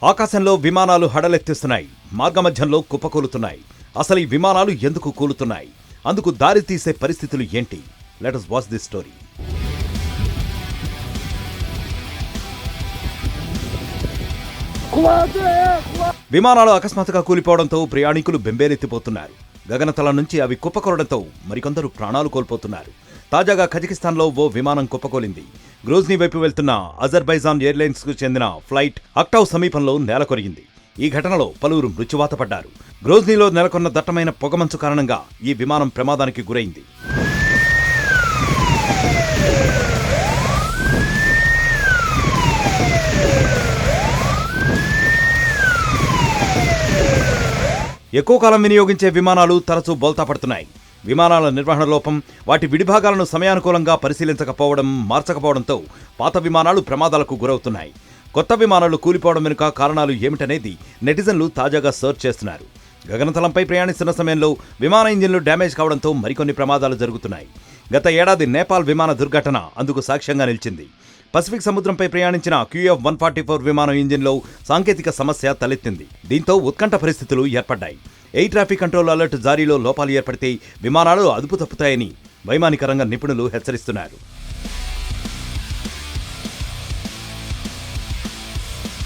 ఆకాశంలో విమానాలు హడలెత్తిస్తున్నాయి. మార్గమధ్యంలో కుప్పకూలుతున్నాయి. అసలు ఈ విమానాలు ఎందుకు కూలుతున్నాయి? అందుకు దారి తీసే పరిస్థితులు ఏంటి? Let us watch this story. విమానాలు అకస్మాత్తుగా కూలిపోవడంతో ప్రయాణికులు బెంబేలెత్తిపోతున్నారు. గగనతలం నుంచి అవి కుప్పకూలడంతో మరికొందరు ప్రాణాలు కోల్పోతున్నారు. తాజాగా కజకిస్తాన్లో ఓ విమానం కుప్పకూలింది. గ్రోజ్నీ వైపు వెళ్తున్న అజర్బైజాన్ ఎయిర్లైన్స్ కు చెందిన ఫ్లైట్ అక్టావ్ సమీపంలో నేలకొరిగింది. ఈ ఘటనలో పలువురు మృత్యువాత పడ్డారు. గ్రోజ్నీలో నెలకొన్న దట్టమైన పొగమంచు కారణంగా ఈ విమానం ప్రమాదానికి గురైంది. ఎక్కువ కాలం వినియోగించే విమానాలు తరచూ బోల్తా పడుతున్నాయి. విమానాల నిర్వహణ లోపం, వాటి విడిభాగాలను సమయానుకూలంగా పరిశీలించకపోవడం, మార్చకపోవడంతో పాత విమానాలు ప్రమాదాలకు గురవుతున్నాయి. కొత్త విమానాలు కూలిపోవడం వెనుక కారణాలు ఏమిటనేది నెటిజన్లు తాజాగా సర్చ్ చేస్తున్నారు. గగనతలంపై ప్రయాణిస్తున్న సమయంలో విమాన ఇంజిన్లు డ్యామేజ్ కావడంతో మరికొన్ని ప్రమాదాలు జరుగుతున్నాయి. గత ఏడాది నేపాల్ విమాన దుర్ఘటన అందుకు సాక్ష్యంగా నిలిచింది. పసిఫిక్ సముద్రంపై ప్రయాణించిన QF-144 విమానం ఇంజిన్లో సాంకేతిక సమస్య తలెత్తింది. దీంతో ఉత్కంఠ పరిస్థితులు ఏర్పడ్డాయి. ఎయిర్ ట్రాఫిక్ కంట్రోల్ అలర్ట్ జారీలో లోపాలు ఏర్పడితే విమానాలు అదుపు తప్పుతాయని వైమానిక రంగ నిపుణులు హెచ్చరిస్తున్నారు.